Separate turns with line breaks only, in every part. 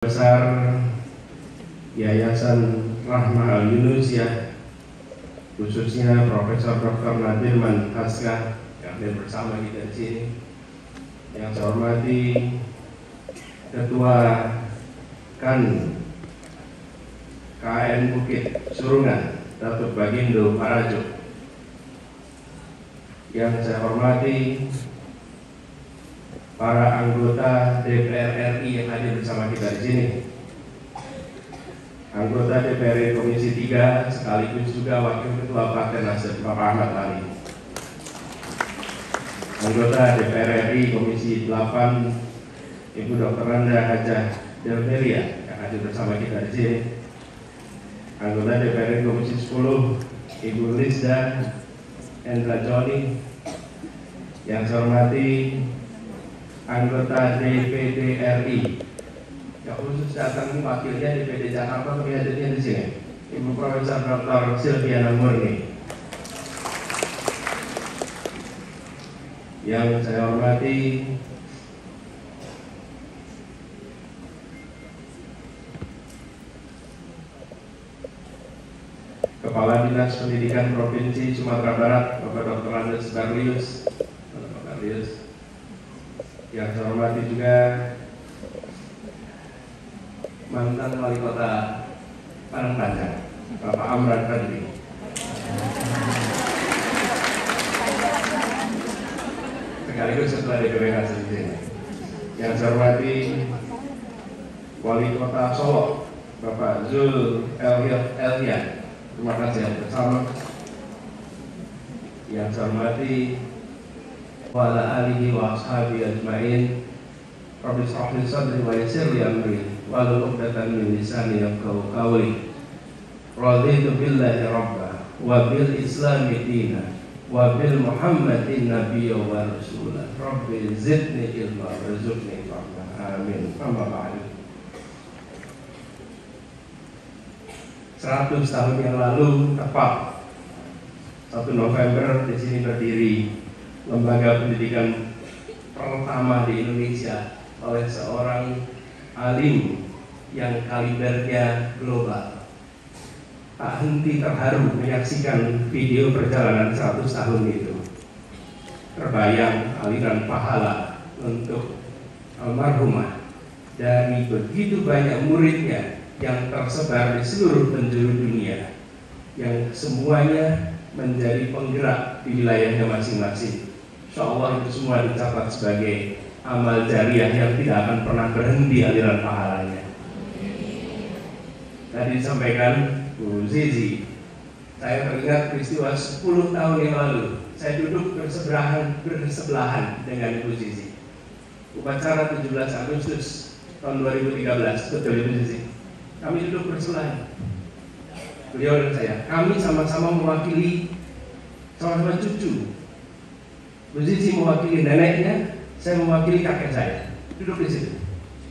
Besar Yayasan Rahmah Al-Yunusiyah, khususnya Profesor Dr. Nadirman Haska yang hadir bersama kita di sini. Yang saya hormati Ketua KAN KN Bukit Surungan, Datuk Bagindo Parajo. Yang saya hormati para anggota DPR RI yang hadir bersama kita di sini. Anggota DPR Komisi 3 sekaligus juga Wakil Ketua Partai Nasdem Bapak Ahmad Ali. Anggota DPR RI Komisi 8 Ibu Dr. Randa Hajah Delveria yang hadir bersama kita di sini. Anggota DPR Komisi 10 Ibu Lizda Endra Joni. Yang saya hormati anggota DPD RI yang khusus datang ini wakilnya DPD Jakarta, tapi hadirnya di sini Ibu Profesor Dr. Silviana Murni. Yang saya hormati Kepala Dinas Pendidikan Provinsi Sumatera Barat Bapak Dr. Andes Barlius. Yang saya hormati juga mantan Wali Kota Padang Panjang Bapak Amran Fadli. Sekaligus Ketua DPW Nasdem di sini. Yang saya hormati Wali Kota Solo Bapak Zul Elhian. Terima kasih yang bersama. Yang saya hormati wa ala alihi wa ashabi ajma'in. Rabbi shrah li sadri wa yassir li amri wahlul 'uqdatam min lisani yafqahu qawli. Raditu billahi rabba wa bil islami dina wa bil muhammadin nabiyya wa rasula. Rabbi zidni ilma warzuqni fahma. Amin. Amma ba'du. 100 tahun yang lalu tepat 1 November di sini berdiri lembaga pendidikan pertama di Indonesia oleh seorang alim yang kalibernya global. Tak henti terharu menyaksikan video perjalanan 100 tahun itu. Terbayang aliran pahala untuk almarhumah dari begitu banyak muridnya yang tersebar di seluruh penjuru dunia, yang semuanya menjadi penggerak di wilayahnya masing-masing. Insya Allah itu semua dicatat sebagai amal jariah yang tidak akan pernah berhenti aliran pahalanya. Tadi disampaikan Bu Zizi, saya teringat peristiwa 10 tahun yang lalu. Saya duduk bersebelahan dengan Ibu Zizi. Upacara 17 Agustus tahun 2013, betul Ibu Zizi? Kami duduk bersebelahan. Beliau dan saya, kami sama-sama mewakili sama-sama cucu. Bu Zizi mewakili neneknya, saya mewakili kakek saya. Duduk di situ.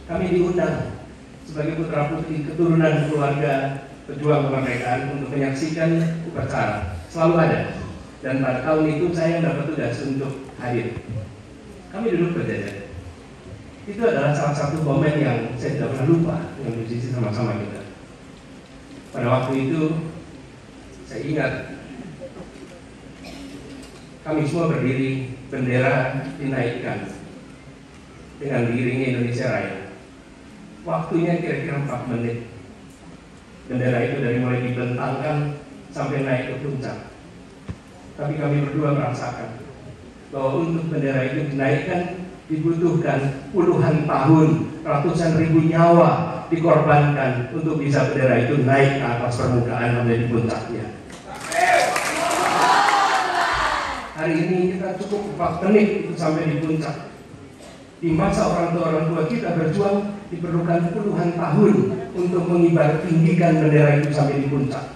Kami diundang sebagai putra putri keturunan keluarga pejuang kemerdekaan untuk menyaksikan upacara. Selalu ada. Dan pada tahun itu saya yang dapat tugas untuk hadir. Kami duduk berjajar. Itu adalah salah satu momen yang saya tidak pernah lupa dengan Bu Zizi sama-sama kita. Pada waktu itu saya ingat kami semua berdiri, bendera dinaikkan dengan diiringi Indonesia Raya. Waktunya kira-kira 4 menit. Bendera itu dari mulai dibentangkan sampai naik ke puncak. Tapi kami berdua merasakan bahwa untuk bendera itu dinaikkan dibutuhkan puluhan tahun, ratusan ribu nyawa dikorbankan untuk bisa bendera itu naik ke atas permukaan menjadi puncaknya. Hari ini kita cukup 4 menit itu sampai di puncak. Di masa orang tua kita berjuang diperlukan puluhan tahun untuk mengibar tinggikan bendera itu sampai di puncak.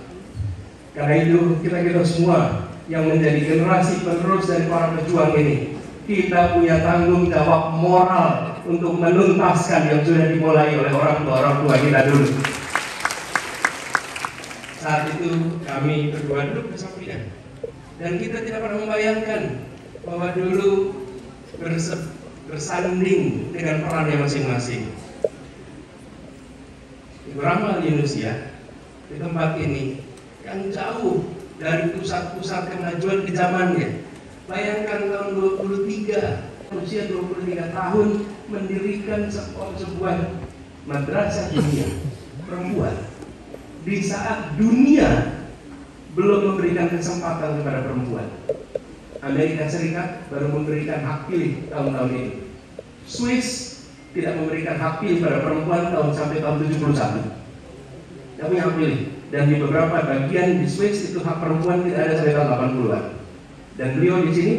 Karena itu kita semua yang menjadi generasi penerus dari para pejuang ini, kita punya tanggung jawab moral untuk menuntaskan yang sudah dimulai oleh orang tua kita dulu. Saat itu kami berdua duduk bersampingan. Dan kita tidak pernah membayangkan bahwa dulu bersanding dengan perannya masing-masing. Ibu Rahma Yunus-ya di tempat ini yang jauh dari pusat-pusat kemajuan di zamannya. Bayangkan tahun 23, usia 23 tahun mendirikan sebuah madrasah dunia perempuan di saat dunia belum memberikan kesempatan kepada perempuan. Amerika Serikat baru memberikan hak pilih tahun-tahun itu. Swiss tidak memberikan hak pilih pada perempuan sampai tahun 71. Tidak punya hak pilih. Dan di beberapa bagian di Swiss itu hak perempuan tidak ada sampai tahun 80-an. Dan beliau di sini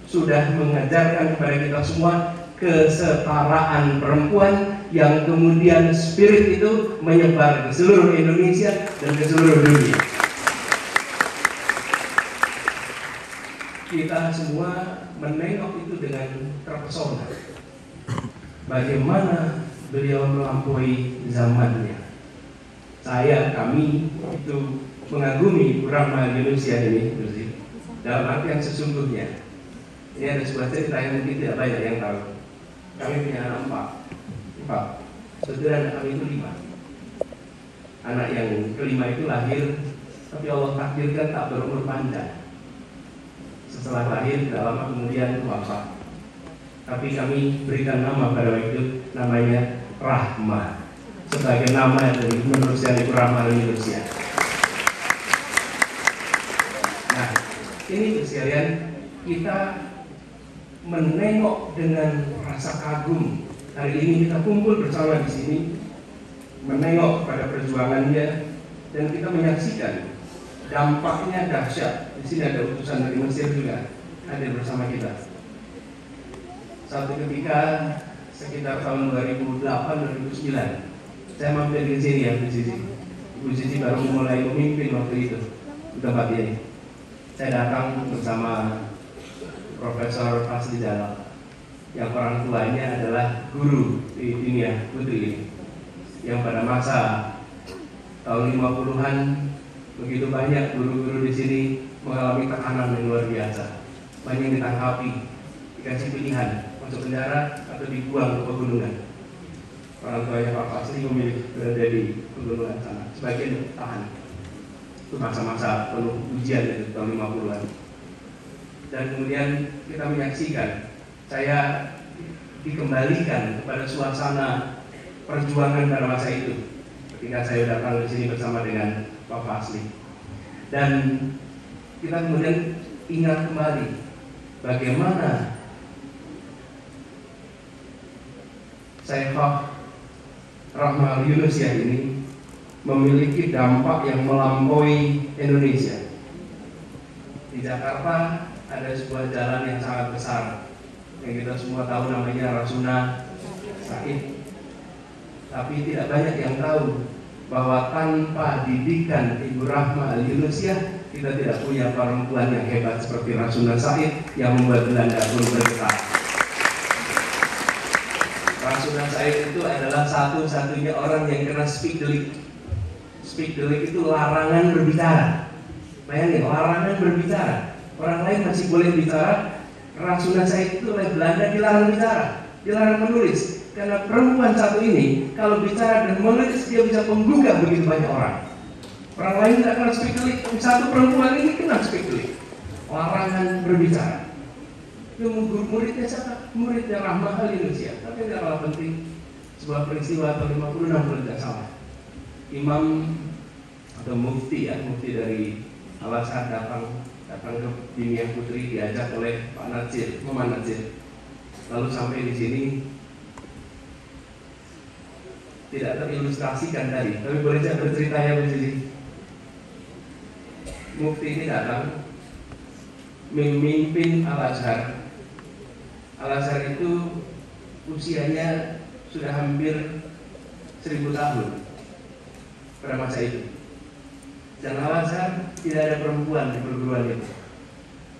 sudah mengajarkan kepada kita semua kesetaraan perempuan yang kemudian spirit itu menyebar ke seluruh Indonesia dan ke seluruh dunia. Kita semua menengok itu dengan terpesona. Bagaimana beliau melampaui zamannya. Kami itu mengagumi Ibu Rahma Yunus-ya ini, dalam arti yang sesungguhnya. Ini ada sebuah cerita yang mungkin tidak banyak yang tahu. Kami punya anak empat. Saudara anak kami itu 5. Anak yang kelima itu lahir, tapi Allah takdirkan tak berumur panjang. Setelah lahir tidak lama kemudian wafat. Tapi kami berikan nama pada waktu itu, namanya Rahma, sebagai nama dari manusia Ibu Rahma Yunus-ya. Nah, ini sekalian kita menengok dengan rasa kagum. Hari ini kita kumpul bersama di sini, menengok pada perjuangannya dan kita menyaksikan dampaknya dahsyat. Di sini ada utusan dari Mesir juga hadir bersama kita. Satu ketika sekitar tahun 2008-2009, saya mampir di sini ya, Bu Zizi. Ibu Zizi baru mulai memimpin waktu itu di tempat ini. Saya datang bersama Profesor Fasli Jalal, yang orang tuanya adalah guru di dunia putri ini, yang pada masa tahun 50-an begitu banyak guru-guru di sini mengalami tekanan yang luar biasa. Banyak yang ditangkapi, dikasih pilihan masuk penjara atau dibuang ke pegunungan. Orang tuanya Pak Fasli memilih berada di pegunungan sana, sebagian tahan. Itu masa-masa penuh ujian dari tahun 50-an. Dan kemudian kita menyaksikan, saya dikembalikan kepada suasana perjuangan pada masa itu ketika saya datang di sini bersama dengan Pak Fasli. Dan kita kemudian ingat kembali bagaimana Syekhah Rahma Yunus-ya ini memiliki dampak yang melampaui Indonesia. Di Jakarta ada sebuah jalan yang sangat besar yang kita semua tahu namanya Rasuna Said. Tapi tidak banyak yang tahu bahwa tanpa didikan Ibu Rahma Yunus-ya, kita tidak punya perempuan yang hebat seperti Rasuna Said yang membuat Belanda pun bergetar. Rasuna Said itu adalah satu-satunya orang yang kena speak delik. Speak delik itu larangan berbicara. Bayangin, larangan berbicara. Orang lain masih boleh bicara, Rasuna Said itu oleh Belanda dilarang bicara, dilarang menulis. Karena perempuan satu ini kalau bicara dan menulis dia bisa menggugah begitu banyak orang. Orang lain tidak kena speak delik, satu perempuan ini kena speak delik. Larangan berbicara. Itu muridnya siapa? Muridnya Rahma Yunus-ya. Tapi tidak kalah penting, sebuah peristiwa tahun 56 kalau tidak salah. Imam atau mufti dari Al-Azhar datang ke Dinia Putri diajak oleh Pak Natsir, Muhammad Natsir. Lalu sampai di sini tidak terilustrasikan tadi, tapi boleh saya bercerita ya di sini. Mufti ini datang memimpin Al-Azhar. Al-Azhar itu usianya sudah hampir 1000 tahun pada masa itu. Dan Al-Azhar tidak ada perempuan di perguruan itu.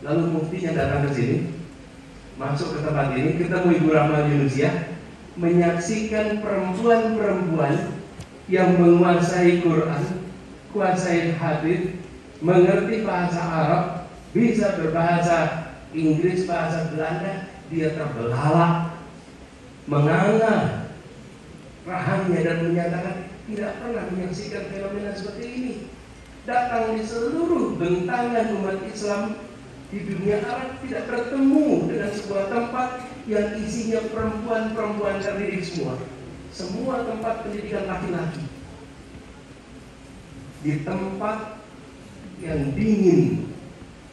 Lalu muftinya datang ke sini, masuk ke tempat ini, ketemu Ibu Rahma Yunus-ya, menyaksikan perempuan-perempuan yang menguasai Quran, kuasai hadis, mengerti bahasa Arab, bisa berbahasa Inggris, bahasa Belanda. Dia terbelalak, menganga rahangnya dan menyatakan, tidak pernah menyaksikan fenomena seperti ini. Datang di seluruh bentangan umat Islam di dunia Arab, tidak bertemu dengan sebuah tempat yang isinya perempuan-perempuan terdidik semua. Semua tempat pendidikan laki-laki. Di tempat yang dingin,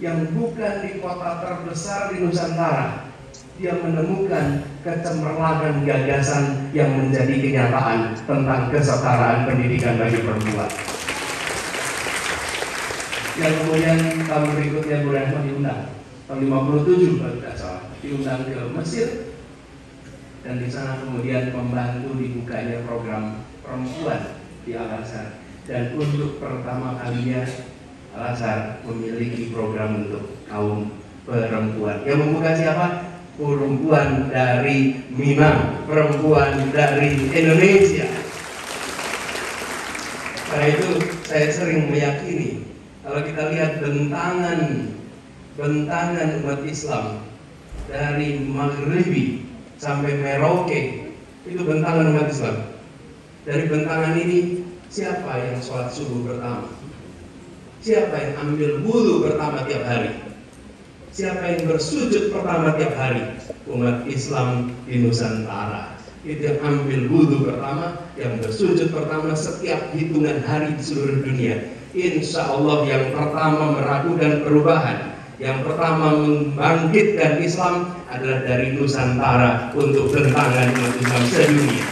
yang bukan di kota terbesar di Nusantara, dia menemukan kecemerlangan gagasan yang menjadi kenyataan tentang kesetaraan pendidikan bagi perempuan. Yang kemudian tahun berikutnya Bu Rahma diundang, tahun 57 kalau tidak salah, diundang ke Mesir, dan di sana kemudian membantu dibukanya program perempuan di Al-Azhar. Dan untuk pertama kalinya Al-Azhar memiliki program untuk kaum perempuan. Yang membuka siapa? Perempuan dari Minang, perempuan dari Indonesia. Karena itu saya sering meyakini, kalau kita lihat bentangan umat Islam dari Maghribi sampai Merauke, itu bentangan umat Islam. Dari bentangan ini, siapa yang sholat subuh pertama? Siapa yang ambil wudu pertama tiap hari? Siapa yang bersujud pertama tiap hari? Umat Islam di Nusantara. Itu yang ambil wudu pertama, yang bersujud pertama setiap hitungan hari di seluruh dunia. Insya Allah yang pertama meragukan perubahan, yang pertama membangkitkan Islam adalah dari Nusantara untuk bentangan umat Islam sedunia.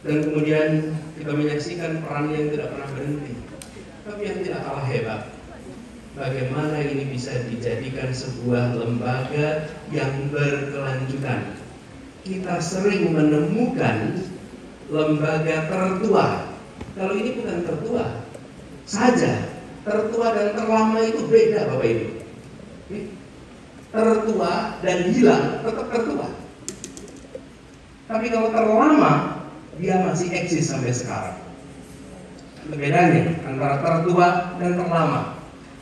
Dan kemudian kita menyaksikan peran yang tidak pernah berhenti, tapi yang tidak kalah hebat. Bagaimana ini bisa dijadikan sebuah lembaga yang berkelanjutan. Kita sering menemukan lembaga tertua. Kalau ini bukan tertua saja, tertua dan terlama itu beda Bapak Ibu. Tertua dan hilang tetap tertua. Tapi kalau terlama, dia masih eksis sampai sekarang. Bedanya antara tertua dan terlama.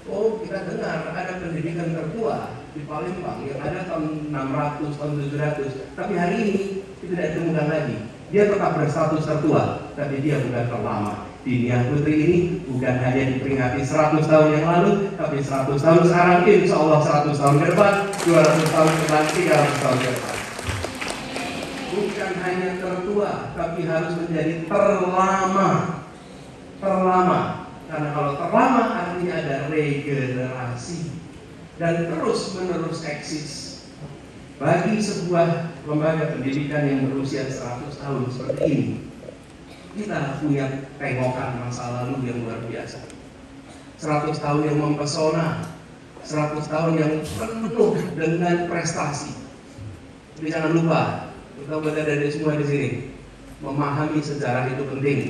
Oh, kita dengar ada pendidikan tertua di Palembang yang ada tahun 600, tahun 700. Tapi hari ini itu tidak ditemukan lagi. Dia tetap berstatus tertua, tapi dia bukan terlama. Dinia Putri ini bukan hanya diperingati 100 tahun yang lalu, tapi 100 tahun sekarang, insya Allah 100 tahun ke depan, 200 tahun ke depan, 300 tahun ke depan. Bukan hanya tertua, tapi harus menjadi terlama. Terlama. Karena kalau terlama artinya ada regenerasi dan terus-menerus eksis. Bagi sebuah lembaga pendidikan yang berusia 100 tahun seperti ini, kita punya tengokan masa lalu yang luar biasa. 100 tahun yang mempesona, 100 tahun yang penuh dengan prestasi. Jadi jangan lupa, kita berada semua di sini, memahami sejarah itu penting.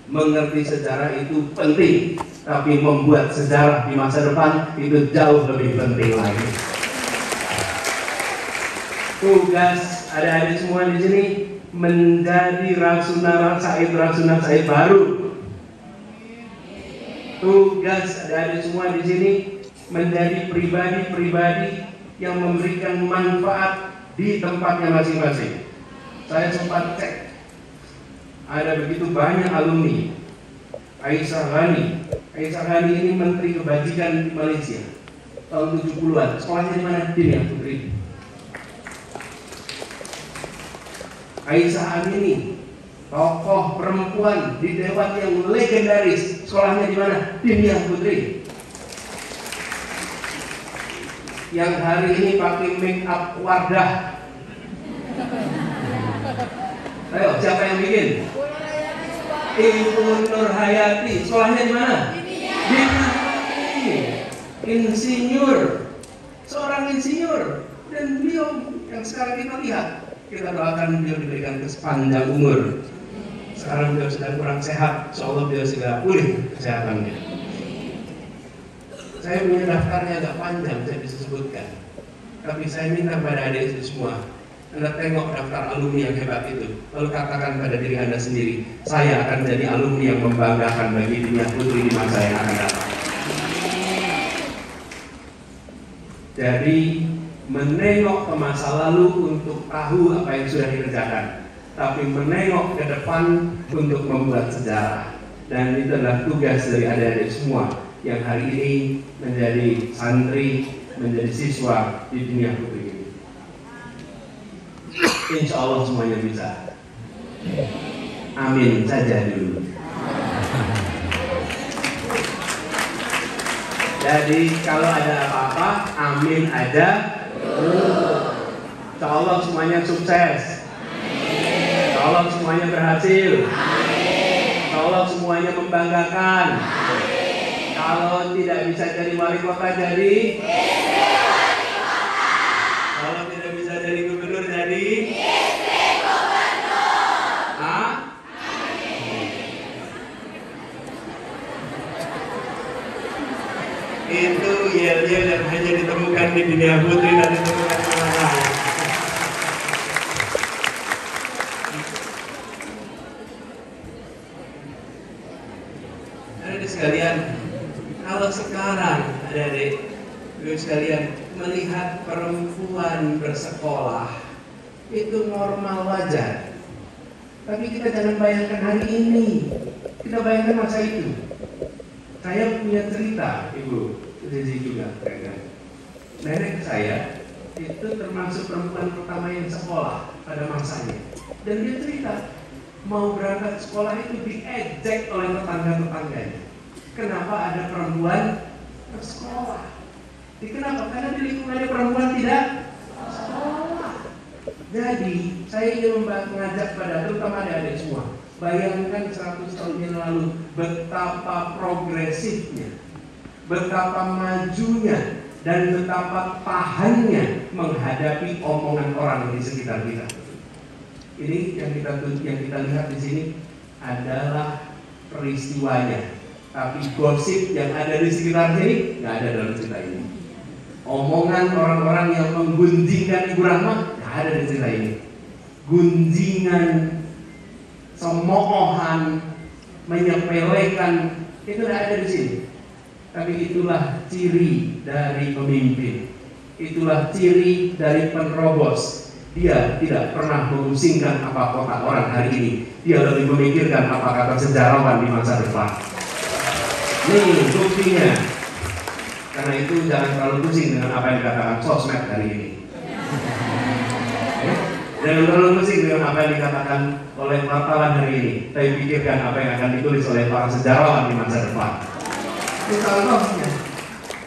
Mengerti sejarah itu penting, tapi membuat sejarah di masa depan itu jauh lebih penting lagi. Tugas adik-adik semua di sini menjadi Rasuna Said baru. Tugas adik-adik semua di sini menjadi pribadi-pribadi yang memberikan manfaat di tempatnya masing-masing. Saya sempat cek, ada begitu banyak alumni. Aisyah Ghani ini Menteri Kebajikan di Malaysia tahun 70-an. Sekolahnya di mana? Dinia Putri. Aisyah Amini, tokoh perempuan di Dewan yang legendaris. Sekolahnya di mana? Dinia Putri. Yang hari ini pakai make up Wardah. Ayo, siapa yang bikin? Ibu Nur Hayati. Sekolahnya di mana? Di insinyur. Seorang insinyur. Dan beliau yang sekarang kita lihat, kita doakan beliau diberikan sepanjang umur. Sekarang beliau sedang kurang sehat, insyaallah beliau segera pulih kesehatannya. Saya punya daftarnya agak panjang, saya bisa sebutkan. Tapi saya minta pada adik-adik semua, Anda tengok daftar alumni yang hebat itu, lalu katakan pada diri Anda sendiri, saya akan jadi alumni yang membanggakan bagi Dinia Putri di masa yang akan datang. Jadi menengok ke masa lalu untuk tahu apa yang sudah dikerjakan. tapi menengok ke depan untuk membuat sejarah. Dan itu adalah tugas dari adik-adik semua yang hari ini menjadi santri, menjadi siswa di dunia putri ini. Insya Allah semuanya bisa. Amin saja dulu. Jadi kalau ada apa-apa, amin aja. Insya Allah semuanya sukses. Insya Allah semuanya berhasil. Insya Allah semuanya membanggakan. Kalau tidak bisa jadi wali kota, jadi kalau tidak bisa jadi gubernur, jadi itu yel-yel yang hanya ditemukan di dunia putri dan ditemukan di mana-mana. Adik sekalian, kalau sekarang adik-adik sekalian melihat perempuan bersekolah itu normal, wajar. Tapi kita jangan bayangkan hari ini, kita bayangkan masa itu. Saya punya cerita, Ibu Zizi juga, nenek saya itu termasuk perempuan pertama yang sekolah pada masanya. Dan dia cerita, mau berangkat sekolah itu diejek oleh tetangga-tetangganya. Kenapa ada perempuan bersekolah? Kenapa? Karena di lingkungannya perempuan tidak sekolah. Jadi, saya ingin mengajak pada terutama adik-adik semua, bayangkan 100 tahun yang lalu betapa progresifnya, betapa majunya, dan betapa tahannya menghadapi omongan orang di sekitar kita. Ini yang kita lihat di sini adalah peristiwanya, tapi gosip yang ada di sekitar sini nggak ada dalam cerita ini. Omongan orang-orang yang menggunjingkan Ibu Rahma nggak ada di cerita ini. Gunjingan, cemoohan, menyepelekan itu tidak ada di sini. Tapi itulah ciri dari pemimpin. Itulah ciri dari penerobos. Dia tidak pernah memusingkan apa kota orang hari ini. Dia lebih memikirkan apa kata sejarawan di masa depan. Nih buktinya. Karena itu jangan terlalu pusing dengan apa yang dikatakan sosmed hari ini. Jangan terlalu pusing dengan apa yang dikatakan oleh wartawan hari ini. Tapi pikirkan apa yang akan ditulis oleh para sejarawan di masa depan. Itu contohnya.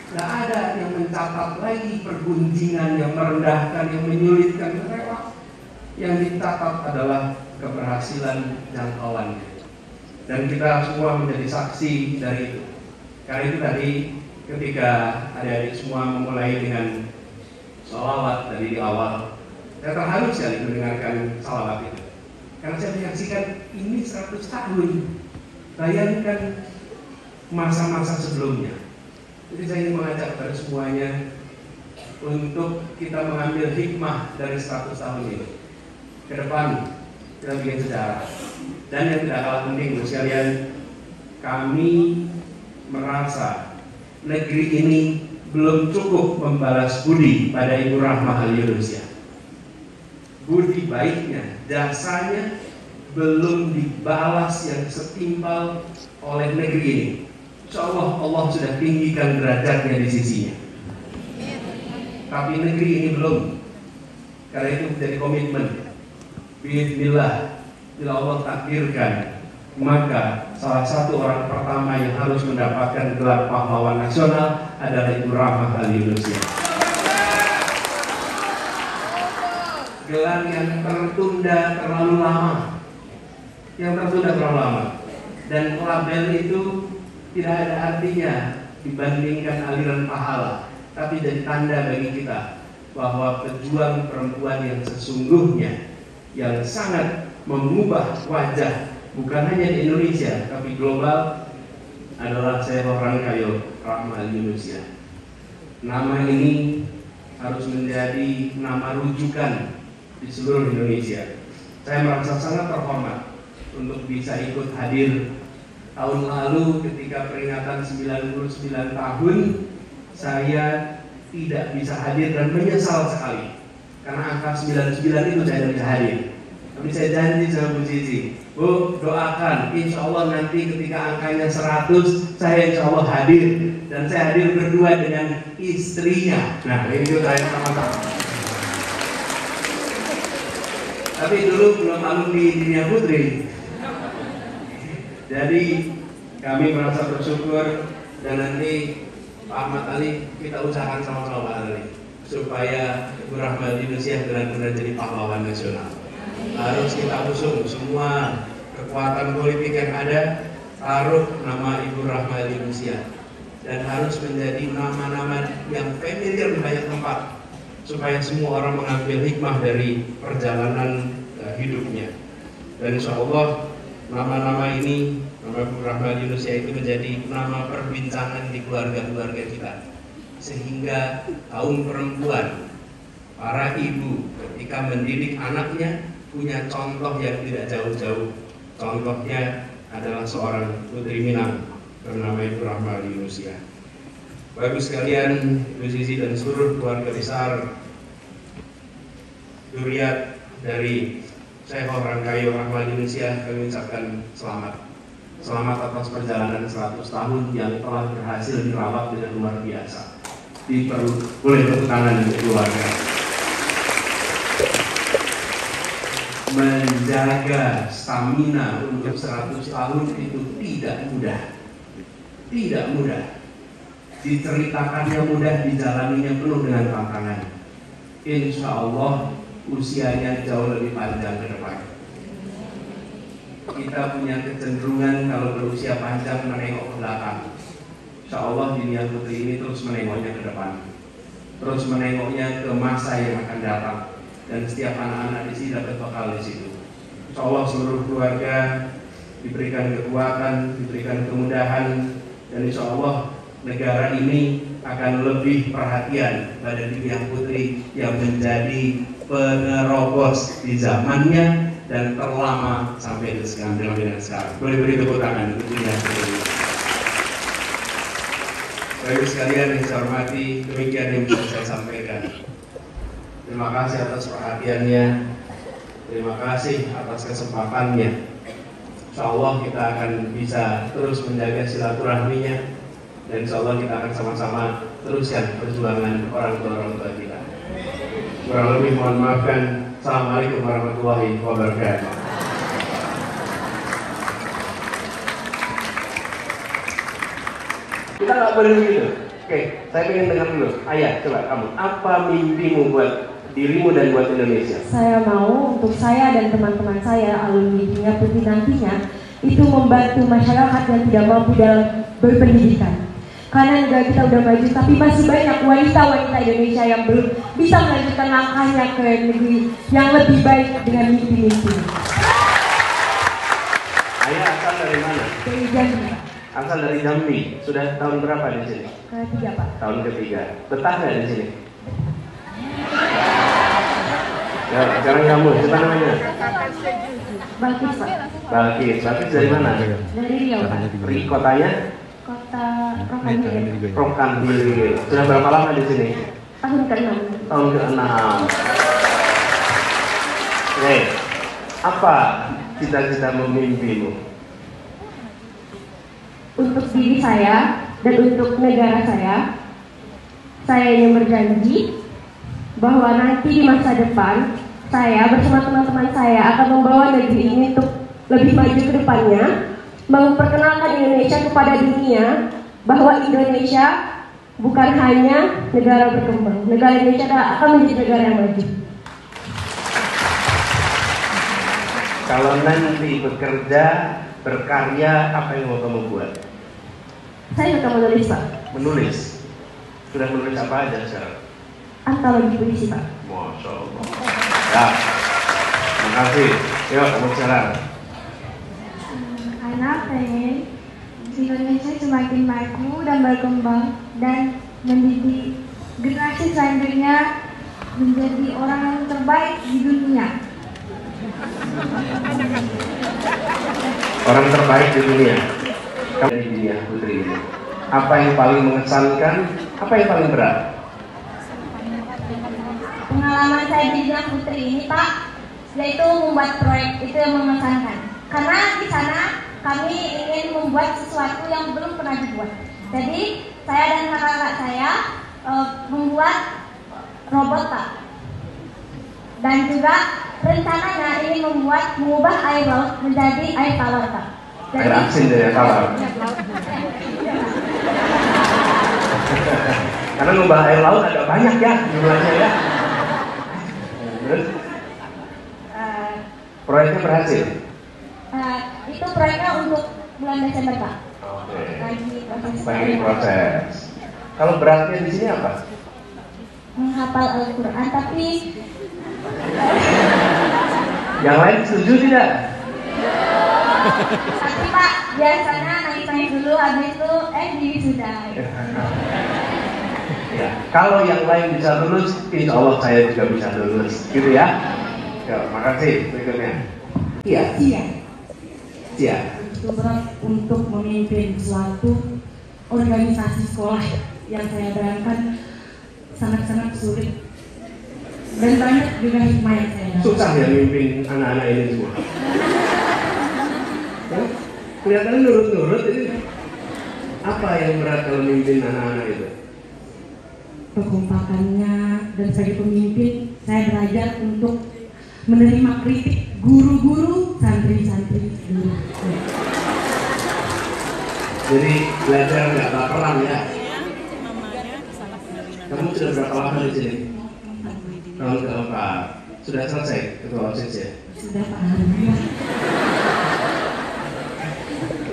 Tidak ada yang mencatat lagi pergunjingan yang merendahkan, yang menyulitkan mereka. Yang dicatat adalah keberhasilan jangkauannya. Dan kita semua menjadi saksi dari itu. Karena itu tadi ketika adik-adik semua memulai dengan sholawat dari di awal, saya terharu sekali mendengarkan sholawat itu. Karena saya menyaksikan ini 100 tahun. Bayangkan masa-masa sebelumnya. Jadi saya ingin mengajak kepada semuanya untuk kita mengambil hikmah dari 100 tahun ini. Ke depan kita bikin sejarah. Dan yang tidak kalah penting untuk sekalian, kami merasa negeri ini belum cukup membalas budi pada Ibu Rahma Al-Yunusiyah. Budi baiknya, jasanya belum dibalas yang setimpal oleh negeri ini. Insya Allah, Allah sudah tinggikan derajatnya di sisinya. Tapi negeri ini belum. Karena itu menjadi komitmen. Bismillah, bila Allah takdirkan, maka salah satu orang pertama yang harus mendapatkan gelar pahlawan nasional adalah Ibu Rahma Al-Yunusiyah. Gelar yang tertunda terlalu lama. Dan label itu tidak ada artinya dibandingkan aliran pahala, tapi jadi tanda bagi kita bahwa pejuang perempuan yang sesungguhnya, yang sangat mengubah wajah bukan hanya di Indonesia tapi global, adalah seorang Kayo Rahma Al-Yunusiyah. Nama ini harus menjadi nama rujukan di seluruh Indonesia. Saya merasa sangat terhormat untuk bisa ikut hadir. Tahun lalu ketika peringatan 99 tahun, saya tidak bisa hadir dan menyesal sekali. Karena angka 99 itu saya tidak bisa hadir. Tapi saya janji sama Bu Zizi, Bu, doakan, insya Allah nanti ketika angkanya 100, saya insya Allah hadir. Dan saya hadir berdua dengan istrinya. Nah, ini saya sama-sama. Tapi dulu belum alumni Dinia Putri. Jadi kami merasa bersyukur, dan nanti Pak Ahmad Ali kita usahakan sama-sama Pak Ali supaya Ibu Rahmadi Nusiah benar-benar jadi pahlawan nasional. Harus kita usung semua kekuatan politik yang ada, taruh nama Ibu Rahmadi Nusiah, dan harus menjadi nama-nama yang familiar di banyak tempat supaya semua orang mengambil hikmah dari perjalanan hidupnya. Dan insya Allah nama-nama ini, nama Ibu Rahmadi Nusiah itu menjadi nama perbincangan di keluarga-keluarga kita, sehingga kaum perempuan, para ibu ketika mendidik anaknya punya contoh yang tidak jauh-jauh. Contohnya adalah seorang putri Minang bernama Ibu Rahmadi Nusiah. Bapak sekalian, Bu Zizi dan seluruh keluarga besar Duriat dari Syekh Rangkayo Rahmadi Nusiah, kami ucapkan selamat. Selamat atas perjalanan 100 tahun yang telah berhasil dirawat dengan luar biasa. Boleh tepuk tangan untuk keluarga. Menjaga stamina untuk 100 tahun itu tidak mudah. Tidak mudah. Diceritakannya mudah, dijalaninya penuh dengan tantangan. Insya Allah usianya jauh lebih panjang ke depan. Kita punya kecenderungan kalau berusia panjang menengok ke belakang. Insya Allah Dinia Putri ini terus menengoknya ke depan, terus menengoknya ke masa yang akan datang, dan setiap anak-anak di sini dapat bekal di situ. Insya Allah seluruh keluarga diberikan kekuatan, diberikan kemudahan, dan insya Allah negara ini akan lebih perhatian pada Dinia Putri yang menjadi penerobos di zamannya dan terlama sampai sekarang. Boleh beri tepuk tangan untuk Dinia Putri. Bapak sekalian yang saya hormati, demikian yang bisa saya sampaikan. Terima kasih atas perhatiannya, terima kasih atas kesempatannya. Insya Allah kita akan bisa terus menjaga silaturahminya, dan insya Allah kita akan sama-sama teruskan perjuangan orang tua kita. Kurang lebih mohon maafkan. Assalamualaikum warahmatullahi wabarakatuh. Kita nggak boleh begitu. Oke, saya ingin dengar dulu. Ayah, coba kamu, apa mimpimu buat dirimu dan buat Indonesia?
Saya mau untuk saya dan teman-teman saya alumni Dinia Putri nantinya itu membantu masyarakat yang tidak mampu dalam berpendidikan. Karena negara kita udah maju, tapi masih banyak wanita-wanita Indonesia yang belum bisa melanjutkan langkahnya ke negeri yang lebih baik dengan mimpi-mimpi.
Ayah asal dari mana?
Dari Jambi.
Asal dari Jambi. Sudah tahun berapa di sini?
Ketiga, Pak.
Tahun ketiga. Betah nggak di sini? Ya, sekarang kamu, siapa namanya?
Balkis, Pak.
Balkis dari mana?
Dari Riau, Pak.
Pergi kotanya?
Kota Rokanhil.
Rokanhil. Sudah berapa lama di sini?
Tahun ke-6.
Tahun ke-6. Oke, apa cita-cita mimpimu?
Untuk diri saya dan untuk negara saya ingin berjanji bahwa nanti di masa depan saya bersama teman-teman saya akan membawa negeri ini untuk lebih maju ke depannya, memperkenalkan Indonesia kepada dunia bahwa Indonesia bukan hanya negara berkembang, negara Indonesia akan menjadi negara yang maju.
Kalau nanti bekerja, berkarya, apa yang mau kamu buat?
Saya suka menulis, Pak.
Menulis? Sudah menulis apa aja sekarang?
Antologi puisi, Pak.
Masya Allah. Ya, terima kasih. Yuk, kamu sekarang.
Karena pengen Indonesia semakin maju dan berkembang dan mendidik generasi selanjutnya menjadi orang yang terbaik di dunia.
Orang terbaik di dunia. Kamu di Dinia Putri ini. Apa yang paling mengesankan? Apa yang paling berat?
Pengalaman saya di Dinia Putri ini, Pak,
yaitu membuat proyek itu yang mengesankan. Karena di sana kami ingin membuat sesuatu yang belum pernah dibuat. Jadi saya dan kakak saya membuat robot Pak. Dan juga rencananya ingin mengubah air laut menjadi air tawar Pak. Jadi,
air asin dari tawar. Karena ngubah air laut agak banyak ya jumlahnya ya. Terus proyeknya berhasil?
Itu proyeknya untuk bulan Desember Pak.
Oke.
Lagi
proses. Kalau beratnya di sini apa?
Menghafal Al-Quran, tapi
yang lain setuju tidak?
tapi Pak biasanya nangis dulu, habis itu diri sudah.
Ya, kalau yang lain bisa lulus, insya Allah saya juga bisa lulus, gitu ya. Ya, makasih. Berikutnya. Iya. Iya.
Itu berat untuk memimpin suatu organisasi sekolah yang saya bayangkan sangat-sangat sulit dan banyak juga hikmah yang saya dapat.
Susah ya memimpin anak-anak ini semua. Kelihatannya nurut-nurut ini. Apa yang berat kalau memimpin anak-anak itu?
Kekompakannya, dan sebagai pemimpin saya belajar untuk menerima kritik guru-guru, santri-santri dulu.
Jadi belajar nggak baperan ya. Kamu sudah berapa lama di sini? Tahun keempat. Sudah selesai ketua OSIS ya?
Sudah Pak, alhamdulillah.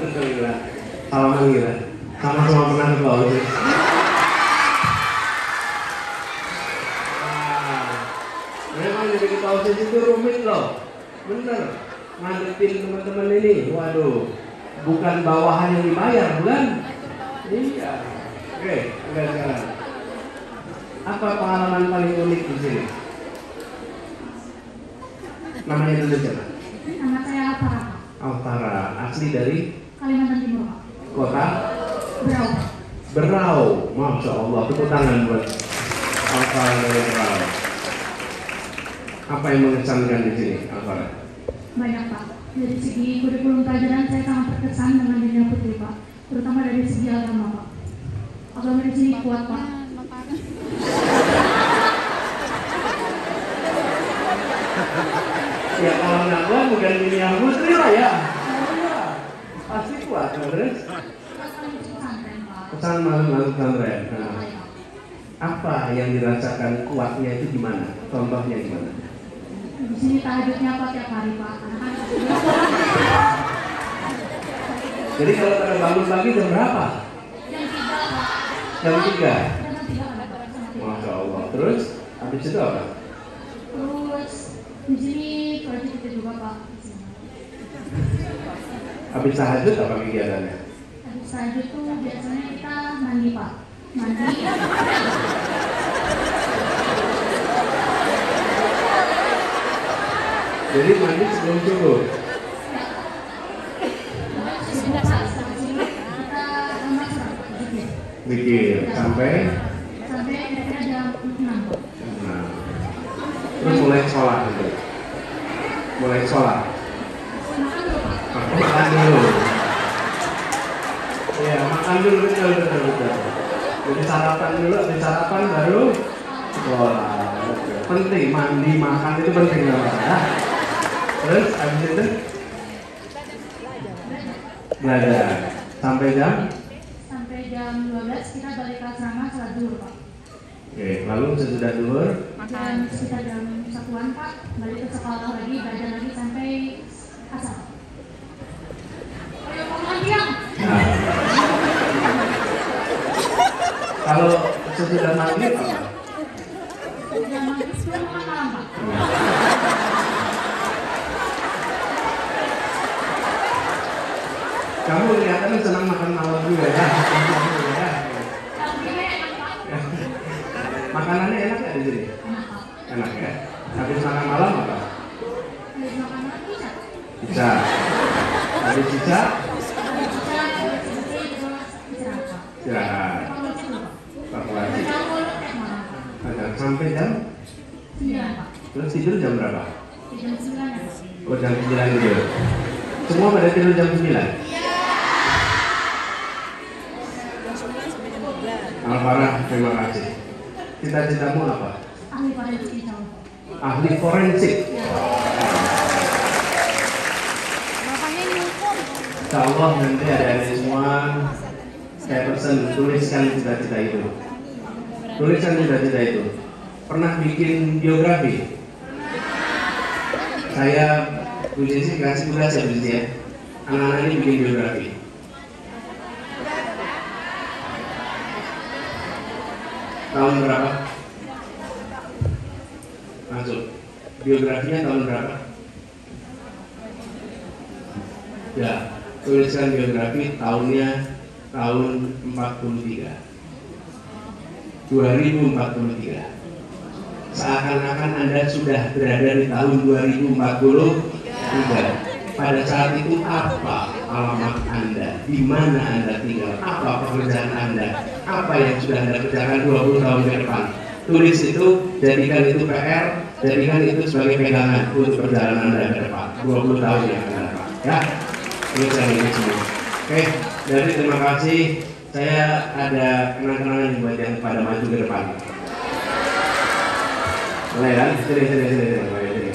Alhamdulillah. Salaman gila. Sama-sama pernah ketua OSIS. Memang jadi ketua OSIS itu rumit loh. Bener. Ngadepin teman-teman ini. Waduh. Bukan bawahan yang dibayar, bukan? Iya. Oke, udah sekarang. Apa pengalaman paling unik di sini? Namanya dulu siapa?
Nama saya Altara.
Altara, asli dari
Kalimantan Timur Pak.
kota
Berau.
Berau. Masya Allah, tepuk tangan buat Altara dari Berau. Apa yang mengesankan di sini, Altara?
Banyak Pak. Dari segi kurikulum pelajaran saya sangat terkesan dengan dunia putri Pak, terutama dari segi agama Pak. Agama di sini kuat Pak.
Ya kalau nggak kuat bukan dunia putri lah ya. Pasti kuat, terus. Pesan malam-malam pesantren. Nah, apa yang dirasakan kuatnya itu gimana? Contohnya gimana?
Di sini tahajudnya Pak tiap hari Pak.
Jadi kalau pada bangun pagi jam berapa? Jam 3. Masya Allah. Terus habis itu apa?
Terus di sini proyek kita juga Pak.
Habis tahajud apa kegiatannya?
Habis tahajud tuh biasanya kita mandi Pak. Mandi.
Jadi mandi sebelum subuh. Mikir sampai
kira-kira jam 6.
nah, terus mulai sholat gitu. Mulai sholat. Makan dulu. Iya, makan dulu betul. Jadi sarapan dulu, habis sarapan baru sholat. Penting mandi makan itu penting banget ya. Terus habis itu belajar sampai jam
12 kita balik ke asrama sholat dulu Pak.
Oke, lalu sesudah duhur
Dan sekitar jam 1-an Pak, balik ke sekolah lagi, belajar lagi sampai asar. Ayo makan siang.
nah, kalau sesudah maghrib apa?
Jam maghrib sudah makan malam Pak.
Kamu kelihatannya senang makan malam juga ya? Makanannya enak ya di sini? Enak ya? Habis makan malam apa?
Habis makan malam bisa.
Bisa. Habis bisa? Istirahat. Evakuasi. Sampai jam?
9 Pak.
Terus tidur jam berapa?
Jam 9 ya.
Oh, jam 9 gitu. Semua pada tidur jam 9? Alfarah, terima kasih. Cita-citamu apa?
Ahli forensik insya Allah.
Ahli forensik. Insya Allah nanti ada semua saya pesan tuliskan cita-cita itu. Tuliskan cita-cita itu. Pernah bikin biografi? Saya Bu Jesi kasih tugas ya Bu Jesi ya. Anak-anak ini bikin biografi. Tahun berapa? Masuk. Biografinya tahun berapa? Ya, tuliskan biografi tahunnya tahun 43. 2043. Seakan-akan Anda sudah berada di tahun 2043. Pada saat itu apa alamat Anda? Di mana Anda tinggal? Apa pekerjaan Anda? Apa yang sudah Anda kerjakan 20 tahun ke depan? Tulis itu, jadikan itu PR, jadikan itu sebagai pegangan untuk perjalanan Anda ke depan 20 tahun yang akan datang. Ya, tuliskan ini semua. Oke, jadi terima kasih. Saya ada kenang-kenangan buat yang pada maju ke depan. Mulai kan? Sini.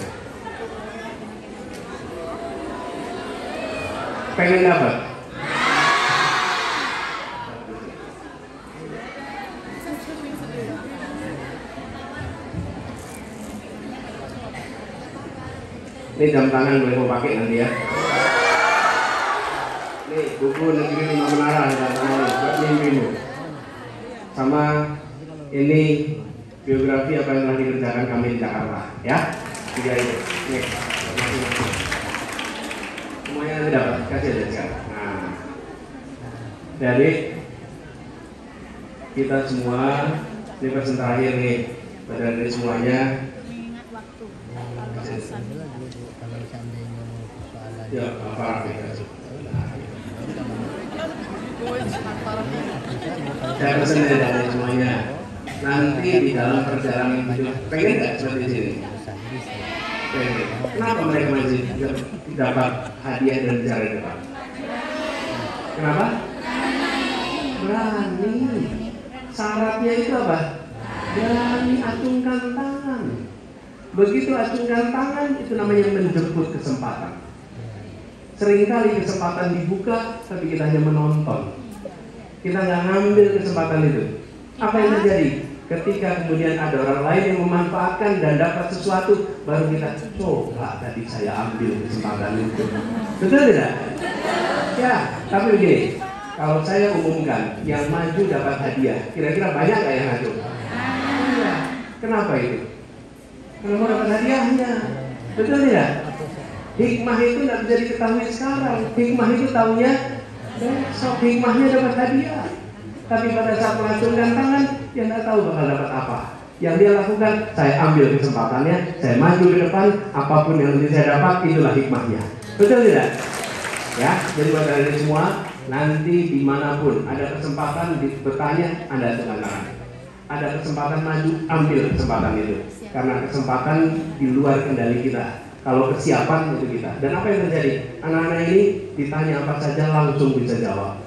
Pengen dapat? Ini jam tangan boleh mau pakai nanti ya. Nih buku Negeri 5 Menara jam tangan buat mimpimu. Sama ini biografi apa yang telah dikerjakan kami di Jakarta, ya. 3 itu. Nih. Semuanya nanti dapat, kasih aja sekarang. Nah, jadi kita semua ini persen terakhir nih, pada dari semuanya. Ya, apa saya pesan dari semuanya. Nanti di dalam perjalanan hidup, pengen nggak seperti sini? Pengen. Kenapa mereka masih dapat hadiah dan bicara di depan? Kenapa? Berani. Syaratnya itu apa? Berani acungkan tangan. Begitu acungkan tangan, itu namanya menjemput kesempatan. Seringkali kesempatan dibuka, tapi kita hanya menonton. Kita nggak ngambil kesempatan itu. Apa yang terjadi? Ketika kemudian ada orang lain yang memanfaatkan dan dapat sesuatu, baru kita coba tadi saya ambil kesempatan itu. Betul tidak? Ya, tapi begini, kalau saya umumkan yang maju dapat hadiah, kira-kira banyak nggak yang maju? Iya. Kenapa itu? Kalau mau dapat hadiahnya, betul tidak? Hikmah itu tidak bisa diketahui sekarang. Hikmah itu tahunya besok. Hikmahnya dapat hadiah. Tapi pada saat mengacungkan tangan, dia tidak tahu bakal dapat apa. Yang dia lakukan, saya ambil kesempatannya, saya maju ke depan, apapun yang nanti saya dapat, itulah hikmahnya. Betul tidak? Ya, jadi buat kalian semua, nanti dimanapun ada kesempatan bertanya, Anda acungkan tangan. Ada kesempatan maju, ambil kesempatan itu. Karena kesempatan di luar kendali kita. Kalau kesiapan itu kita. Dan apa yang terjadi? Anak-anak ini ditanya apa saja langsung bisa jawab.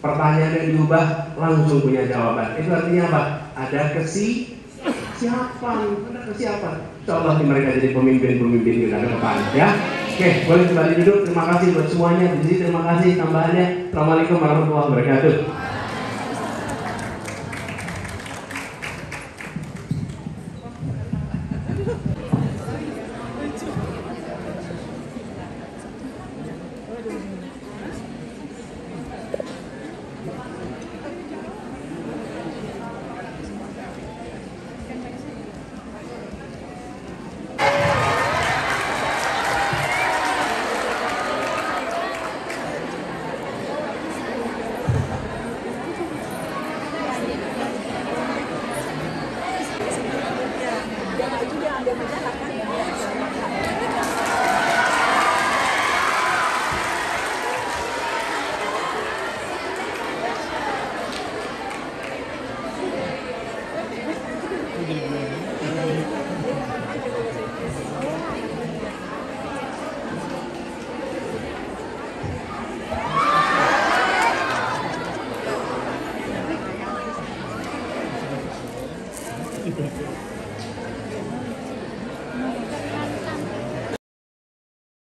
Pertanyaan yang diubah langsung punya jawaban. Itu artinya apa? Ada kesiapan. Ada kesiapan. Insya Allah mereka jadi pemimpin-pemimpin kita ke depan. Ya. Oke, boleh kembali duduk. Terima kasih buat semuanya. Jadi terima kasih tambahannya. Assalamualaikum warahmatullahi wabarakatuh.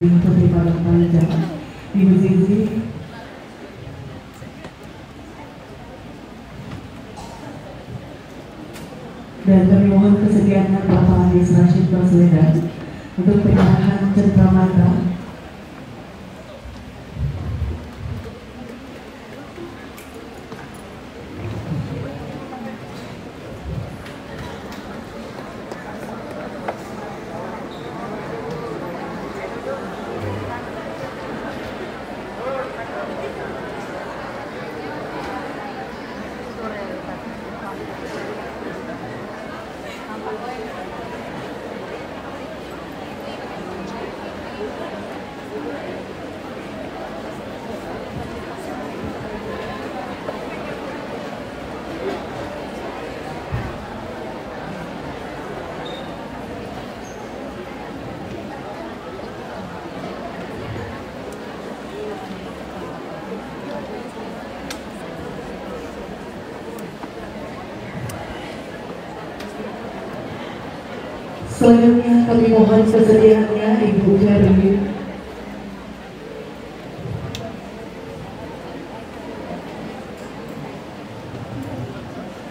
Putri Palang Panjang, Ibu Zizi, dan kami mohon kesediaan Bapak Anies Rashid Baswedan untuk penyerahan cenderamata selanjutnya kami mohon kesediaannya Ibu Ferry.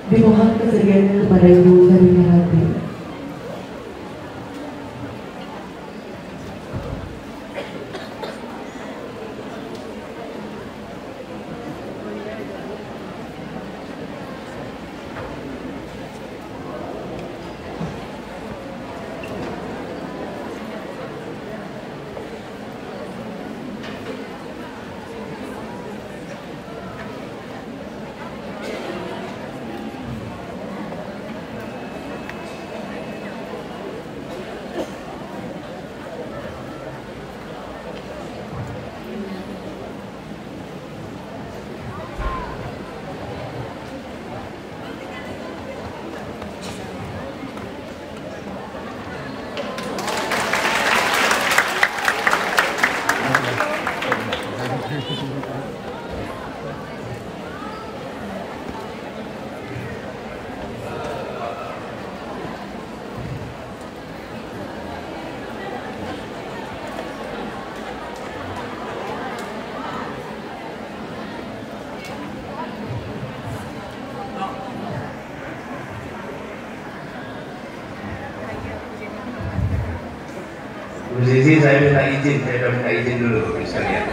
Dimohon kesediaannya kepada Ibu Ferry Merati.
Bu Zizi, saya minta izin, dulu sekalian.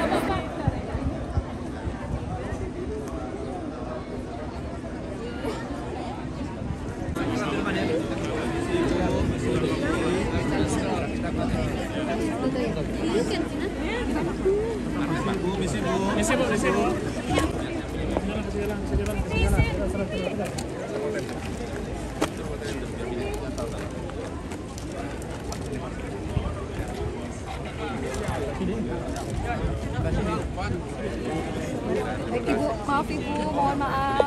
Baik Ibu, maaf Ibu, mohon maaf.